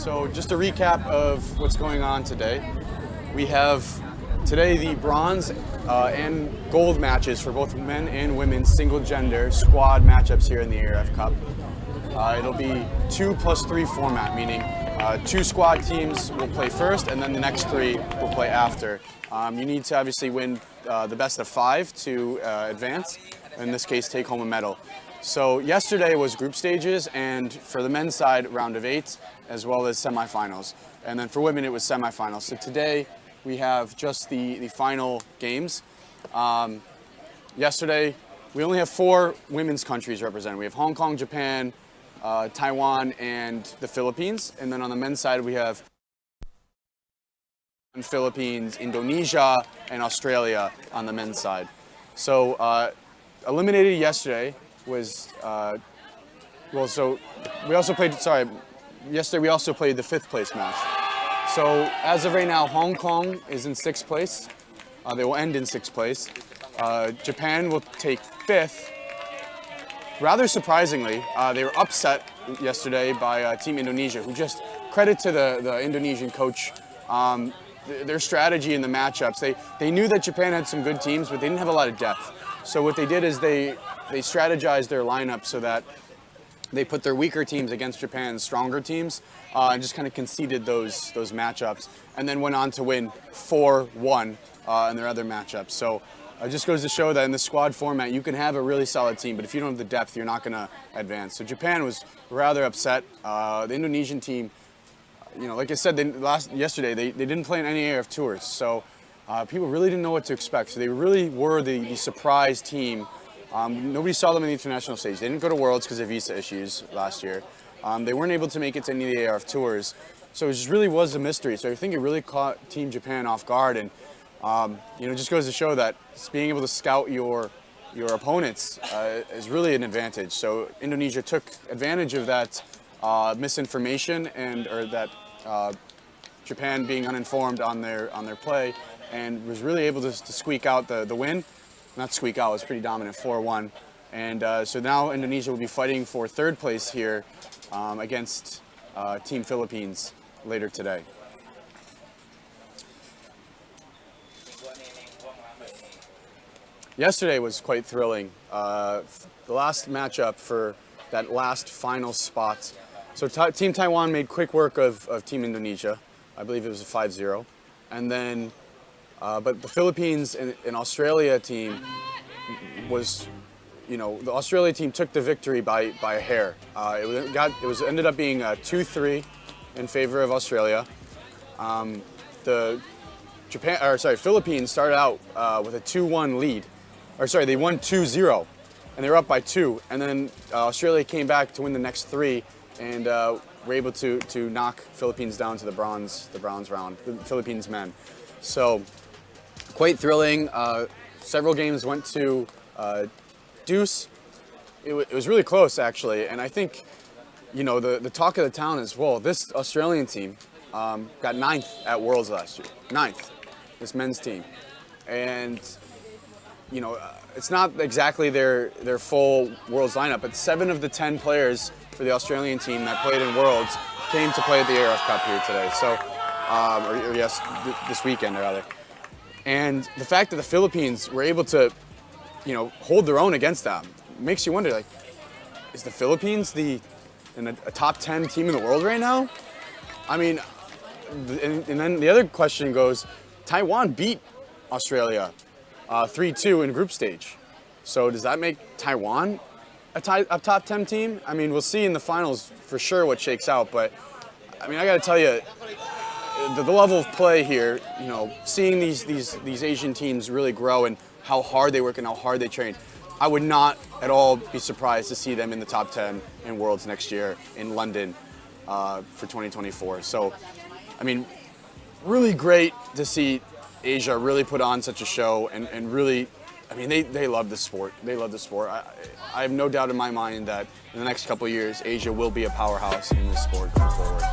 So just a recap of what's going on today. We have today the bronze and gold matches for both men and women's single gender squad matchups here in the ARF Cup. It'll be 2+3 format, meaning 2 squad teams will play first and then the next 3 will play after. You need to obviously win the best of 5 to advance, in this case take home a medal. So yesterday was group stages, and for the men's side, round of 8, as well as semifinals. And then for women, it was semifinals. So today we have just the final games. Yesterday, we only have 4 women's countries represented. We have Hong Kong, Japan, Taiwan, and the Philippines. And then on the men's side, we have Philippines, Indonesia, and Australia on the men's side. So eliminated yesterday was, so we also played, yesterday we also played the 5th place match. So as of right now, Hong Kong is in 6th place. They will end in 6th place. Japan will take 5th. Rather surprisingly, they were upset yesterday by Team Indonesia, who just, credit to the Indonesian coach, their strategy in the matchups. They knew that Japan had some good teams, but they didn't have a lot of depth. So what they did is they strategized their lineup so that they put their weaker teams against Japan's stronger teams and just kind of conceded those matchups, and then went on to win 4-1 in their other matchups. So it just goes to show that in the squad format, you can have a really solid team, but if you don't have the depth, you're not going to advance. So Japan was rather upset. The Indonesian team, you know, like I said, yesterday they didn't play in any ARF tours, so people really didn't know what to expect. So they really were the surprise team. Nobody saw them in the international stage. They didn't go to Worlds because of visa issues last year. They weren't able to make it to any of the ARF tours. So it just really was a mystery. So I think it really caught Team Japan off guard. And you know, it just goes to show that being able to scout your opponents is really an advantage. So Indonesia took advantage of that misinformation or that Japan being uninformed on their play, and was really able to squeak out the win. Not squeak out, it was pretty dominant, 4-1. And so now Indonesia will be fighting for 3rd place here against Team Philippines later today. Yesterday was quite thrilling. The last matchup for that last final spot. So Team Taiwan made quick work of Team Indonesia. I believe it was a 5-0. And then but the Philippines and Australia team was, you know, the Australia team took the victory by a hair. It ended up being 2-3 in favor of Australia. Philippines started out with a 2-1 lead. They won 2-0, and they were up by 2. And then Australia came back to win the next 3, and were able to knock Philippines down to the bronze round, the Philippines men. So quite thrilling. Several games went to deuce. It was really close, actually, and I think, you know, the talk of the town is, well, this Australian team got 9th at Worlds last year. 9th, this men's team, and you know, it's not exactly their full Worlds lineup, but 7 of the 10 players for the Australian team that played in Worlds came to play at the ARF Cup here today. So, this weekend rather. And the fact that the Philippines were able to, you know, hold their own against them makes you wonder, like, is the Philippines a top 10 team in the world right now? I mean, and then the other question goes, Taiwan beat Australia 3-2 in group stage. So does that make Taiwan a top 10 team? I mean, we'll see in the finals for sure what shakes out, but I mean, I got to tell you, the level of play here, you know, seeing these Asian teams really grow and how hard they work and how hard they train, I would not at all be surprised to see them in the top 10 in Worlds next year in London for 2024. So, I mean, really great to see Asia really put on such a show and really, I mean, they love the sport. They love the sport. I have no doubt in my mind that in the next couple of years, Asia will be a powerhouse in this sport going forward.